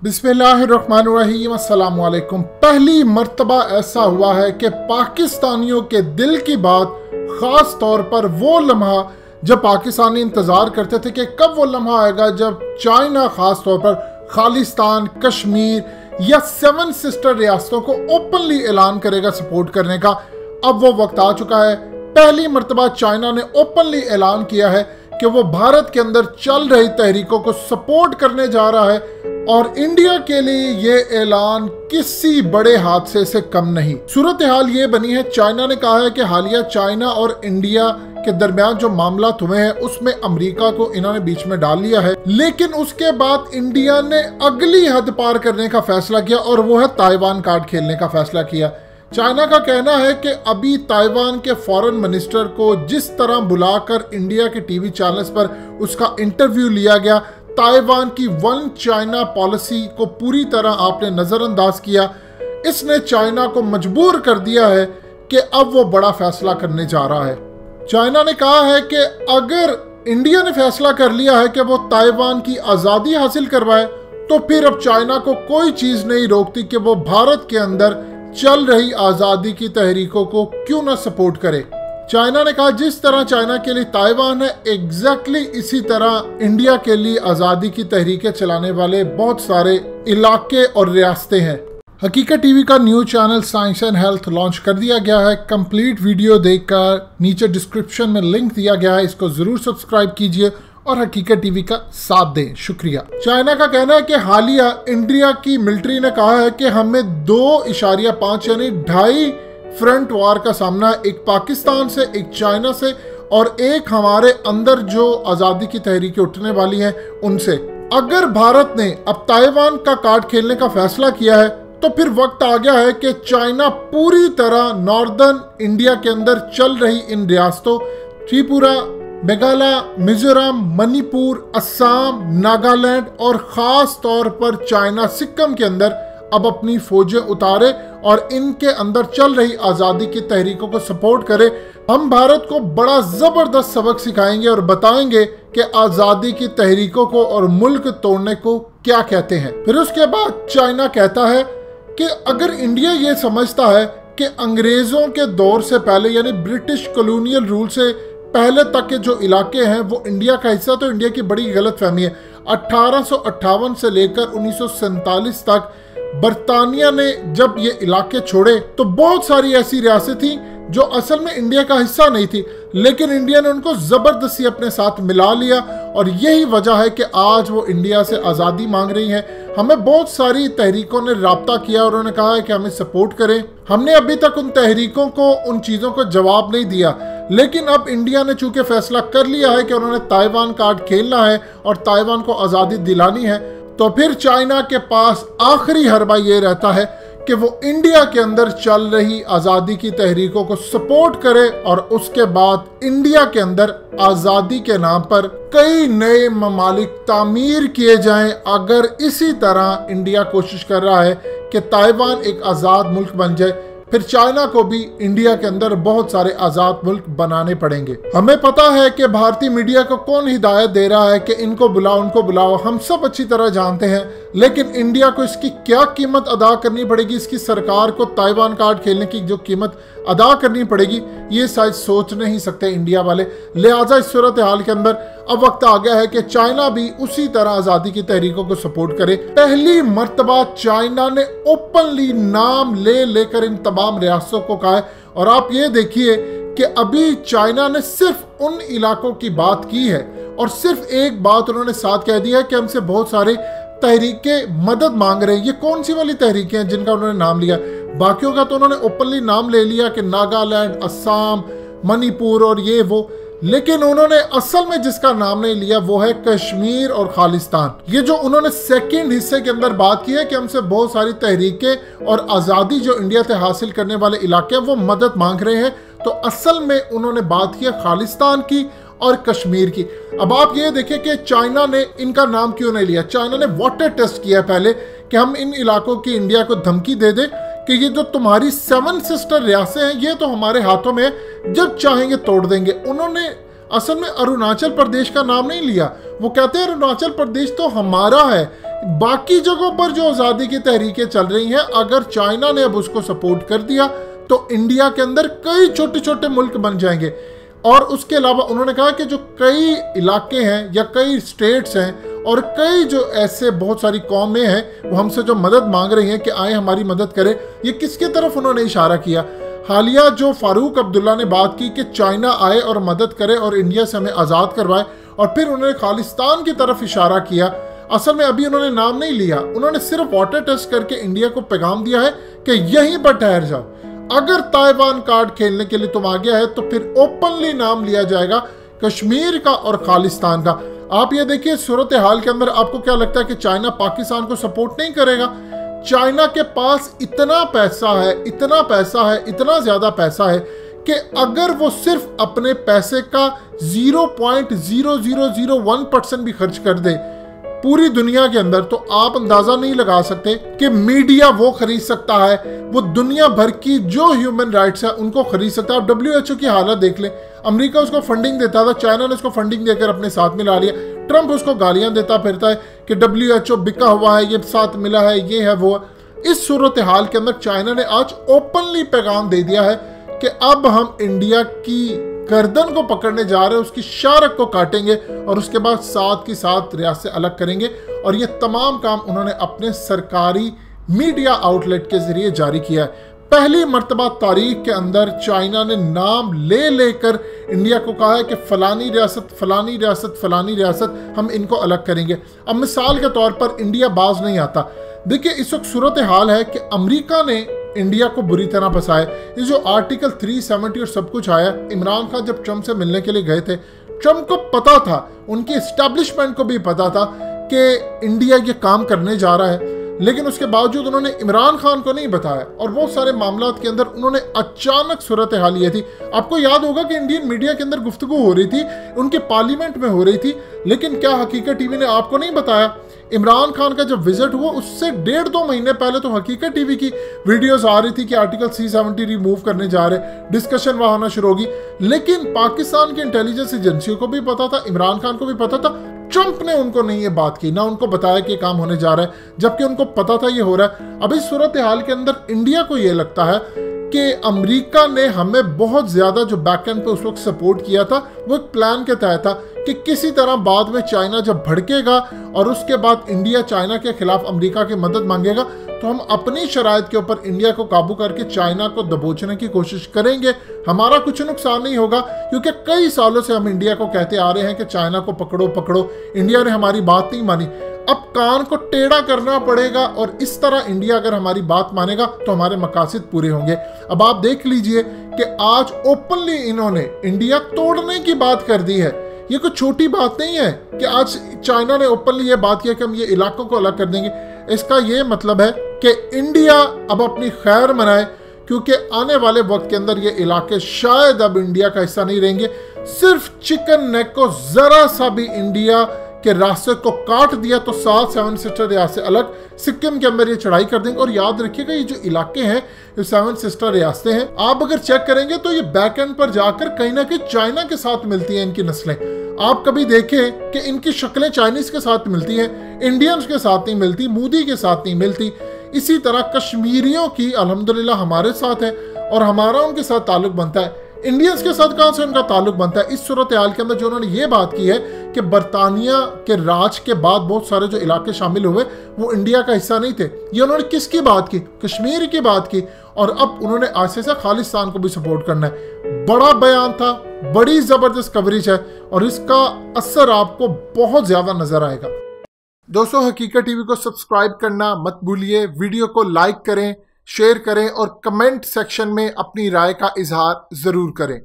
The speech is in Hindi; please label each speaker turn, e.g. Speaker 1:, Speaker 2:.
Speaker 1: बिस्मिल्लाहिर्रहमानिर्रहीम, अस्सलाम वालेकुम। पहली मर्तबा ऐसा हुआ है कि पाकिस्तानियों के दिल की बात, ख़ास तौर पर वो लम्हा जब पाकिस्तानी इंतज़ार करते थे कि कब वो लम्हा आएगा जब चाइना ख़ास तौर पर खालिस्तान, कश्मीर या 7 सिस्टर रियासतों को ओपनली ऐलान करेगा सपोर्ट करने का। अब वो वक्त आ चुका है। पहली मर्तबा चाइना ने ओपनली ऐलान किया है कि वो भारत के अंदर चल रही तहरीकों को सपोर्ट करने जा रहा है और इंडिया के लिए ये ऐलान किसी बड़े हादसे से कम नहीं। सूरत हाल ये बनी है, चाइना ने कहा है कि हालिया चाइना और इंडिया के दरमियान जो मामला हुए हैं उसमें अमेरिका को इन्होंने बीच में डाल लिया है, लेकिन उसके बाद इंडिया ने अगली हद पार करने का फैसला किया और वो है ताइवान कार्ड खेलने का फैसला किया। चाइना का कहना है कि अभी ताइवान के फॉरेन मिनिस्टर को जिस तरह बुलाकर इंडिया के टीवी चैनल्स पर उसका इंटरव्यू लिया गया, ताइवान की वन चाइना पॉलिसी को पूरी तरह आपने नज़रअंदाज किया। इसने चाइना को मजबूर कर दिया है कि अब वो बड़ा फैसला करने जा रहा है। चाइना ने कहा है कि अगर इंडिया ने फैसला कर लिया है कि वो ताइवान की आज़ादी हासिल करवाए, तो फिर अब चाइना को कोई चीज़ नहीं रोकती कि वो भारत के अंदर चल रही आज़ादी की तहरीकों को क्यों ना सपोर्ट करे। चाइना ने कहा जिस तरह चाइना के लिए ताइवान है, एग्जैक्टली इसी तरह इंडिया के लिए आज़ादी की तहरीकें चलाने वाले बहुत सारे इलाके और रियासतें हैं। हकीकत टीवी का new channel science and health launch कर दिया गया है। कंप्लीट वीडियो देखकर नीचे डिस्क्रिप्शन में लिंक दिया गया है, इसको ज़रूर सब्सक्राइब कीजिए और हकीकत टीवी का साथ दें। शुक्रिया। चाइना का कहना है कि हालिया इंडिया की मिलिट्री ने कहा है कि हमें 2.5 यानी 2.5 फ्रंट वार का सामना है, एक पाकिस्तान से, एक चाइना से और एक हमारे अंदर जो आज़ादी की तहरीकें उठने वाली हैं उनसे। अगर भारत ने अब ताइवान का कार्ड खेलने का फैसला किया है तो फिर वक्त आ गया है कि चाइना पूरी तरह नॉर्दर्न इंडिया के अंदर चल रही इन रियासतों त्रिपुरा, मेघालय, मिजोरम, मणिपुर, असम, नागालैंड और ख़ास तौर पर चाइना सिक्किम के अंदर अब अपनी फौजें उतारे और इनके अंदर चल रही आज़ादी की तहरीकों को सपोर्ट करे। हम भारत को बड़ा ज़बरदस्त सबक सिखाएंगे और बताएंगे कि आज़ादी की तहरीकों को और मुल्क तोड़ने को क्या कहते हैं। फिर उसके बाद चाइना कहता है कि अगर इंडिया ये समझता है कि अंग्रेज़ों के दौर से पहले यानी ब्रिटिश कॉलोनियल रूल से पहले तक के जो इलाके हैं वो इंडिया का हिस्सा, तो इंडिया की बड़ी गलतफहमी है। 1858 से लेकर 1947 तक बरतानिया ने जब ये इलाके छोड़े तो बहुत सारी ऐसी रियासतें थी जो असल में इंडिया का हिस्सा नहीं थी, लेकिन इंडिया ने उनको ज़बरदस्ती अपने साथ मिला लिया और यही वजह है कि आज वो इंडिया से आज़ादी मांग रही है। हमें बहुत सारी तहरीकों ने राब्ता किया और उन्होंने कहा है कि हमें सपोर्ट करें। हमने अभी तक उन तहरीकों को, उन चीज़ों को जवाब नहीं दिया, लेकिन अब इंडिया ने चूंकि फैसला कर लिया है कि उन्होंने ताइवान कार्ड खेलना है और ताइवान को आज़ादी दिलानी है, तो फिर चाइना के पास आखिरी हरबा ये रहता है कि वो इंडिया के अंदर चल रही आज़ादी की तहरीकों को सपोर्ट करे और उसके बाद इंडिया के अंदर आज़ादी के नाम पर कई नए ममालिक तामीर किए जाएं। अगर इसी तरह इंडिया कोशिश कर रहा है कि ताइवान एक आज़ाद मुल्क बन जाए, फिर चाइना को भी इंडिया के अंदर बहुत सारे आज़ाद मुल्क बनाने पड़ेंगे। हमें पता है कि भारतीय मीडिया को कौन हिदायत दे रहा है कि इनको बुलाओ, उनको बुलाओ, हम सब अच्छी तरह जानते हैं, लेकिन इंडिया को इसकी क्या कीमत अदा करनी पड़ेगी, इसकी सरकार को ताइवान कार्ड खेलने की जो कीमत अदा करनी पड़ेगी, ये शायद सोच नहीं सकते इंडिया वाले। लिहाजा इस सूरत हाल के अंदर अब वक्त आ गया है कि चाइना भी उसी तरह आज़ादी की तहरीकों को सपोर्ट करे। पहली मर्तबा चाइना ने ओपनली नाम ले लेकर इन तमाम रियासतों को कहा है और आप ये देखिए कि अभी चाइना ने सिर्फ उन इलाकों की बात की है और सिर्फ एक बात उन्होंने साथ कह दिया है कि हमसे बहुत सारे तहरीके मदद मांग रहे हैं। ये कौन सी वाली तहरीकें हैं जिनका उन्होंने नाम लिया? बाकियों का तो उन्होंने ओपनली नाम ले लिया कि नागालैंड, असम, मणिपुर और ये वो, लेकिन उन्होंने असल में जिसका नाम नहीं लिया वो है कश्मीर और खालिस्तान। ये जो उन्होंने सेकंड हिस्से के अंदर बात की है कि हमसे बहुत सारी तहरीकें और आज़ादी जो इंडिया से हासिल करने वाले इलाके हैं वो मदद मांग रहे हैं, तो असल में उन्होंने बात की है खालिस्तान की और कश्मीर की। अब आप ये देखें कि चाइना ने इनका नाम क्यों नहीं लिया। चाइना ने वाटर टेस्ट किया पहले कि हम इन इलाकों की इंडिया को धमकी दे दें कि ये जो तुम्हारी 7 सिस्टर रियासतें हैं ये तो हमारे हाथों में है, जब चाहेंगे तोड़ देंगे। उन्होंने असल में अरुणाचल प्रदेश का नाम नहीं लिया। वो कहते हैं अरुणाचल प्रदेश तो हमारा है, बाकी जगहों पर जो आज़ादी की तहरीकें चल रही हैं, अगर चाइना ने अब उसको सपोर्ट कर दिया तो इंडिया के अंदर कई छोटे छोटे मुल्क बन जाएंगे। और उसके अलावा उन्होंने कहा कि जो कई इलाके हैं या कई स्टेट्स हैं और कई जो ऐसे बहुत सारी कौमें हैं वो हमसे जो मदद मांग रही हैं कि आए हमारी मदद करें, ये किसके तरफ उन्होंने इशारा किया? हालिया जो फारूक अब्दुल्ला ने बात की कि चाइना आए और मदद करे और इंडिया से हमें आज़ाद करवाए, और फिर उन्होंने खालिस्तान की तरफ इशारा किया। असल में अभी उन्होंने नाम नहीं लिया, उन्होंने सिर्फ वाटर टेस्ट करके इंडिया को पैगाम दिया है कि यहीं पर ठहर जाओ, अगर ताइवान कार्ड खेलने के लिए तुम आ गया है तो फिर ओपनली नाम लिया जाएगा कश्मीर का और खालिस्तान का। आप ये देखिए सूरत हाल के अंदर आपको क्या लगता है कि चाइना पाकिस्तान को सपोर्ट नहीं करेगा? चाइना के पास इतना पैसा है, इतना पैसा है, इतना ज्यादा पैसा है कि अगर वो सिर्फ अपने पैसे का 0.0001% भी खर्च कर दे पूरी दुनिया के अंदर, तो आप अंदाजा नहीं लगा सकते कि मीडिया वो खरीद सकता है, वो दुनिया भर की जो ह्यूमन राइट्स है उनको खरीद सकता है। आप WHO की हालत देख लें, अमेरिका उसको फंडिंग देता था, चाइना ने उसको फंडिंग देकर अपने साथ मिला लिया। ट्रंप उसको गालियां देता फिरता है कि WHO बिका हुआ है, ये साथ मिला है, ये है वो है। इस सूरत हाल के अंदर चाइना ने आज ओपनली पैगाम दे दिया है कि अब हम इंडिया की गर्दन को पकड़ने जा रहे हैं, उसकी शारक को काटेंगे और उसके बाद साथ की साथ रियासत अलग करेंगे। और ये तमाम काम उन्होंने अपने सरकारी मीडिया आउटलेट के जरिए जारी किया है। पहली मर्तबा तारीख के अंदर चाइना ने नाम ले लेकर इंडिया को कहा है कि फलानी रियासत, फलानी रियासत, फलानी रियासत हम इनको अलग करेंगे। अब मिसाल के तौर पर इंडिया बाज नहीं आता। देखिए इस वक्त सूरत हाल है कि अमेरिका ने इंडिया को बुरी तरह फंसाया। ये जो आर्टिकल 370 और सब कुछ आया, इमरान खान जब ट्रंप से मिलने के लिए गए थे, ट्रंप को पता था, उनकी एस्टैब्लिशमेंट को भी पता था कि इंडिया ये काम करने जा रहा है, लेकिन उसके बावजूद उन्होंने इमरान खान को नहीं बताया और बहुत सारे मामलात के अंदर उन्होंने अचानक सूरत हाल ये थी। आपको याद होगा कि इंडियन मीडिया के अंदर गुफ्तगू हो रही थी, उनके पार्लियामेंट में हो रही थी, लेकिन क्या हकीकत टीवी ने आपको नहीं बताया? इमरान खान का जब विजिट हुआ उससे 1.5-2 महीने पहले तो हकीकत टीवी की वीडियोस आ रही थी कि आर्टिकल 370 रिमूव करने जा रहे, डिस्कशन वहां होना शुरू होगी। लेकिन पाकिस्तान की इंटेलिजेंस एजेंसियों को भी पता था, इमरान खान को भी पता था, ट्रंप ने उनको नहीं ये बात की, ना उनको बताया कि काम होने जा रहा है, जबकि उनको पता था ये हो रहा है। अभी सूरत हाल के अंदर इंडिया को ये लगता है कि अमेरिका ने हमें बहुत ज्यादा जो बैकएंड पे उस वक्त सपोर्ट किया था, वो एक प्लान के तहत था कि किसी तरह बाद में चाइना जब भड़केगा और उसके बाद इंडिया चाइना के खिलाफ अमेरिका की मदद मांगेगा, तो हम अपनी शराइत के ऊपर इंडिया को काबू करके चाइना को दबोचने की कोशिश करेंगे। हमारा कुछ नुकसान नहीं होगा, क्योंकि कई सालों से हम इंडिया को कहते आ रहे हैं कि चाइना को पकड़ो पकड़ो, इंडिया ने हमारी बात नहीं मानी। अब कान को टेढ़ा करना पड़ेगा और इस तरह इंडिया अगर हमारी बात मानेगा तो हमारे मकासद पूरे होंगे। अब आप देख लीजिए कि आज ओपनली इन्होंने इंडिया तोड़ने की बात कर दी है। ये कोई छोटी बात नहीं है कि आज चाइना ने ओपनली ये बात किया कि हम ये इलाकों को अलग कर देंगे। इसका ये मतलब है कि इंडिया अब अपनी खैर मनाए, क्योंकि आने वाले वक्त के अंदर ये इलाके शायद अब इंडिया का हिस्सा नहीं रहेंगे। सिर्फ चिकन नेक को जरा सा भी इंडिया के रास्ते को काट दिया तो 7 सिस्टर रियासतें अलग सिक्किम के अंदर ये चढ़ाई कर देंगे। और याद रखिएगा ये जो इलाके हैं, ये 7 सिस्टर रियासतें हैं, आप अगर चेक करेंगे तो ये बैक एंड पर जाकर कहीं ना कहीं चाइना के साथ मिलती हैं इनकी नस्लें। आप कभी देखें कि इनकी शक्लें चाइनीज के साथ मिलती हैं, इंडियंस के साथ नहीं मिलती, मोदी के साथ नहीं मिलती। इसी तरह कश्मीरियों की अल्हम्दुलिल्लाह हमारे साथ है और हमारा उनके साथ ताल्लुक बनता है। इंडियंस के साथ कहां से उनका ताल्लुक बनता है? इस सूरत हाल के अंदर जो उन्होंने ये बात की है कि बरतानिया के राज के बाद बहुत सारे जो इलाके शामिल हुए वो इंडिया का हिस्सा नहीं थे। ये उन्होंने किसकी बात की? कश्मीर की बात की। और अब उन्होंने आगे से खालिस्तान को भी सपोर्ट करना है। बड़ा बयान था, बड़ी जबरदस्त कवरेज है और इसका असर आपको बहुत ज्यादा नजर आएगा। दोस्तों, हकीकत टीवी को सब्सक्राइब करना मत भूलिए, वीडियो को लाइक करें, शेयर करें और कमेंट सेक्शन में अपनी राय का इजहार जरूर करें।